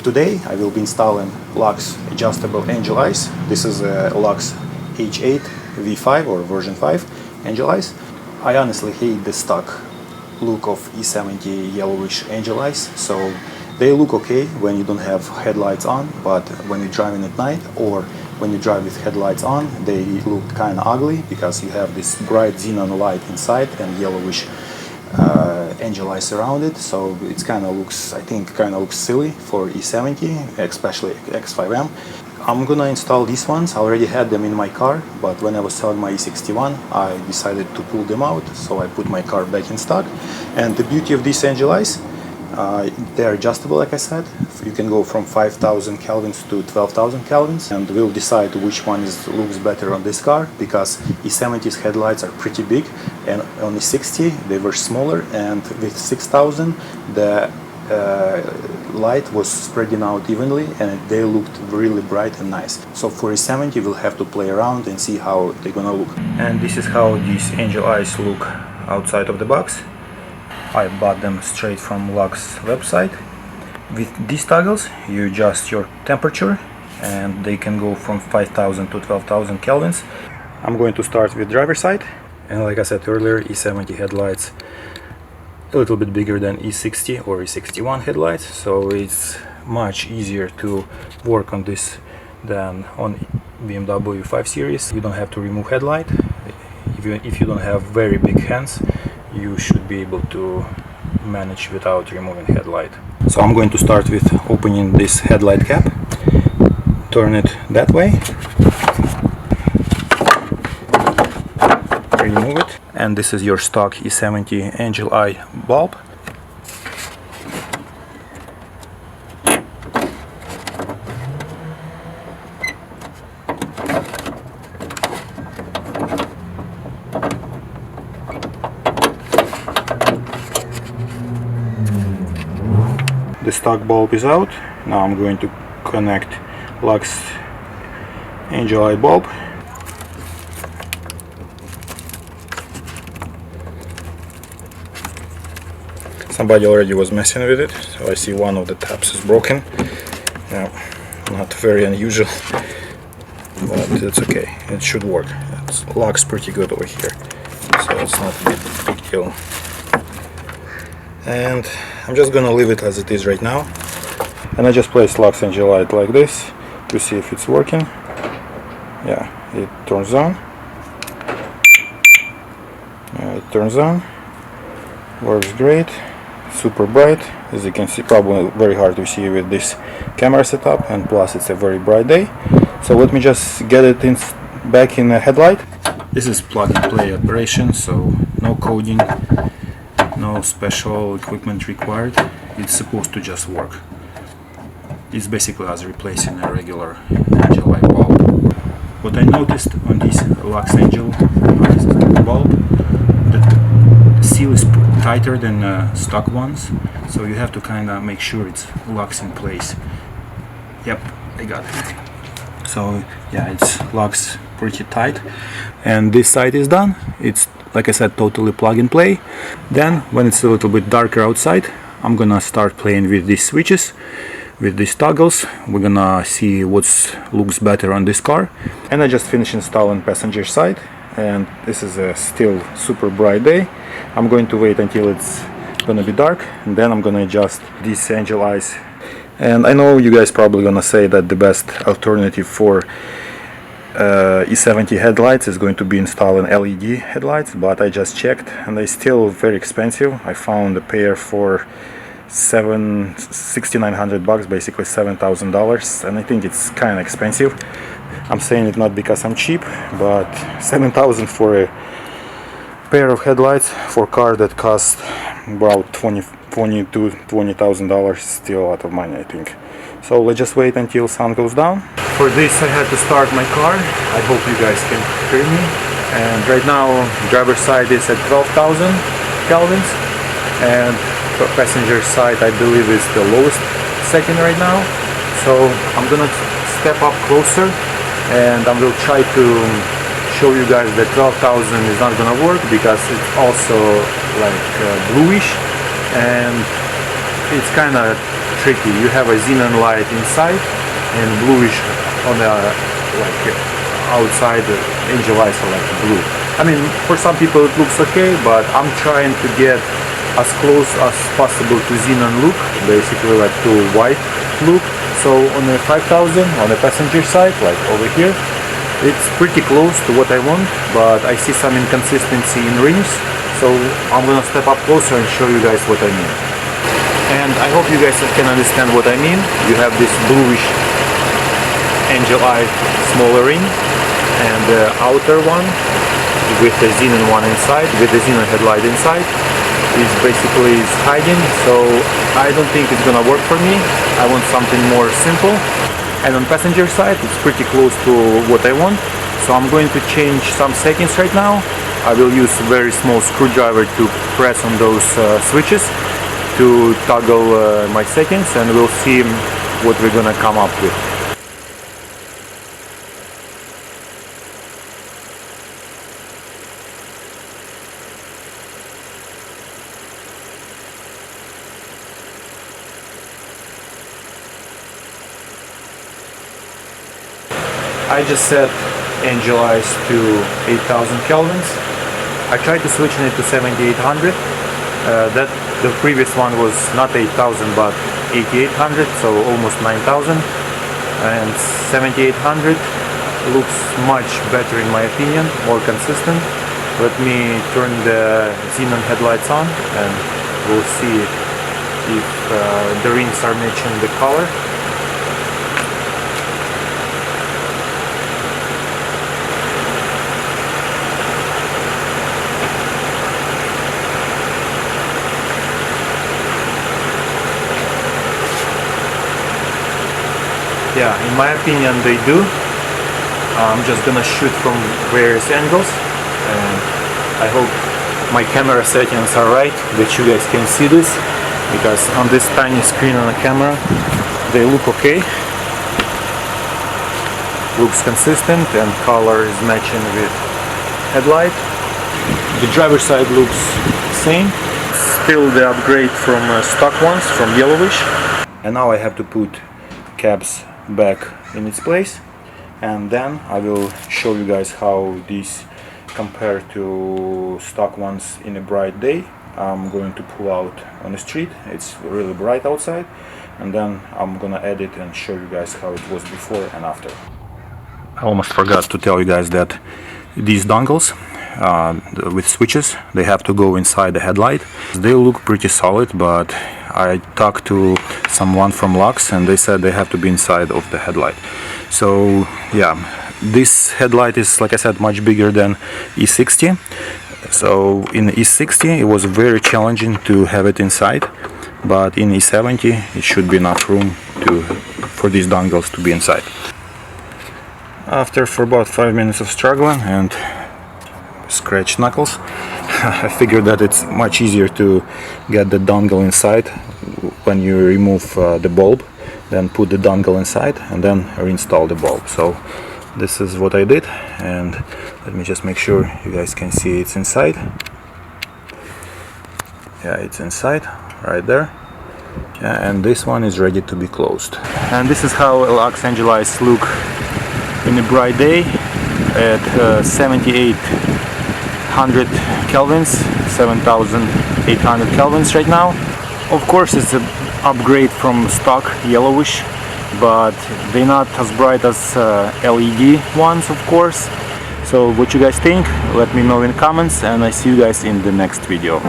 Today I will be installing LUX Adjustable Angel Eyes. This is a LUX H8 V5 or version 5 Angel Eyes. I honestly hate the stock look of E70 yellowish Angel Eyes. So they look okay when you don't have headlights on, but when you're driving at night or when you drive with headlights on, they look kind of ugly because you have this bright xenon light inside and yellowish angel eyes around it. So it's kind of looks, I think, kind of looks silly for E70, especially X5M. I'm gonna install these ones. I already had them in my car, but when I was selling my E61, I decided to pull them out, so I put my car back in stock. And the beauty of these angel eyes, they're adjustable, like I said. You can go from 5,000 kelvins to 12,000 kelvins, and we'll decide which one looks better on this car, because E70's headlights are pretty big, and on E60 they were smaller, and with 6,000 the light was spreading out evenly and they looked really bright and nice. So for E70 we'll have to play around and see how they're gonna look. And this is how these angel eyes look outside of the box. I bought them straight from LUX website. With these toggles you adjust your temperature and they can go from 5,000 to 12,000 kelvins. I'm going to start with driver side, and like I said earlier, E70 headlights a little bit bigger than E60 or E61 headlights, so it's much easier to work on this than on BMW 5 Series. You don't have to remove headlight. If you don't have very big hands, you should be able to manage without removing headlight. So I'm going to start with opening this headlight cap, turn it that way, remove it, and this is your stock E70 Angel Eye bulb. The stock bulb is out. Now I'm going to connect LUX Angel Eye bulb. Somebody already was messing with it, so I see one of the tabs is broken. Now, not very unusual, but it's okay. It should work. It locks pretty good over here, so it's not a big deal. And I'm just gonna leave it as it is right now. And I just place LUX Angel Light like this to see if it's working. Yeah, it turns on. It turns on. Works great. Super bright. As you can see, probably very hard to see with this camera setup, and plus it's a very bright day. So let me just get it back in the headlight. This is plug and play operation, so no coding, no special equipment required. It's supposed to just work. It's basically as replacing a regular angel eye bulb. What I noticed on this LUX Angel bulb, the seal is tighter than stock ones, so you have to kind of make sure it's locks in place. Yep, I got it. So yeah, it's locks pretty tight, and this side is done. It's, like I said, totally plug and play. Then when it's a little bit darker outside, I'm gonna start playing with these switches, with these toggles. We're gonna see what looks better on this car. And I just finished installing passenger side, and this is a still super bright day. I'm going to wait until it's gonna be dark, and then I'm gonna adjust these angel eyes. And I know you guys probably gonna say that the best alternative for E70 headlights is going to be installing LED headlights, but I just checked and they're still very expensive. I found a pair for $6,900, basically $7,000, and I think it's kind of expensive. I'm saying it not because I'm cheap, but $7,000 for a pair of headlights for a car that costs about $20,000 to $20,000 still a lot of money, I think. So let's just wait until sun goes down. For this I had to start my car. I hope you guys can hear me. And right now driver's side is at 12,000 kelvins, and passenger side I believe is the lowest setting right now. So I'm gonna step up closer and I will try to show you guys that 12,000 is not gonna work because it's also like bluish, and it's kind of tricky. You have a xenon light inside and bluish on the outside. Angel eyes are like blue. I mean, for some people it looks okay, but I'm trying to get as close as possible to xenon look, basically like to white look. So on the 5000 on the passenger side, like over here, it's pretty close to what I want, but I see some inconsistency in rings, so I'm gonna step up closer and show you guys what I mean. And I hope you guys can understand what I mean. You have this bluish angel eye smaller ring, and the outer one with the xenon one inside, with the xenon headlight inside, is basically hiding, so I don't think it's gonna work for me. I want something more simple. And on passenger side it's pretty close to what I want, so I'm going to change some settings right now. I will use a very small screwdriver to press on those switches to toggle my settings, and we'll see what we're gonna come up with. I just set angel eyes to 8000 kelvins. I tried to switch it to 7800. That the previous one was not 8000 but 8800, so almost 9000. And 7800 looks much better in my opinion, more consistent. Let me turn the xenon headlights on and we'll see if the rings are matching the color. Yeah, in my opinion they do. I'm just gonna shoot from various angles, and I hope my camera settings are right, that you guys can see this, because on this tiny screen on the camera they look okay. Looks consistent and color is matching with headlight. The driver's side looks same. Still the upgrade from stock ones, from yellowish. And now I have to put cabs back in its place, and then I will show you guys how these compare to stock ones in a bright day. I'm going to pull out on the street, it's really bright outside, and then I'm gonna edit and show you guys how it was before and after. I almost forgot to tell you guys that these dongles with switches, they have to go inside the headlight. They look pretty solid, but I talked to someone from LUX and they said they have to be inside of the headlight. So yeah, this headlight is, like I said, much bigger than E60. So in E60 it was very challenging to have it inside, but in E70 it should be enough room for these dongles to be inside. After for about 5 minutes of struggling and scratched knuckles, I figured that it's much easier to get the dongle inside when you remove the bulb, then put the dongle inside and then reinstall the bulb. So this is what I did, and let me just make sure you guys can see it's inside. Yeah, it's inside right there. Yeah, and this one is ready to be closed. And this is how LUX Angel Eyes look in a bright day at 7800 kelvins, 7800 kelvins right now. Of course it's an upgrade from stock yellowish, but they're not as bright as LED ones, of course. So what you guys think, let me know in the comments, and I see you guys in the next video.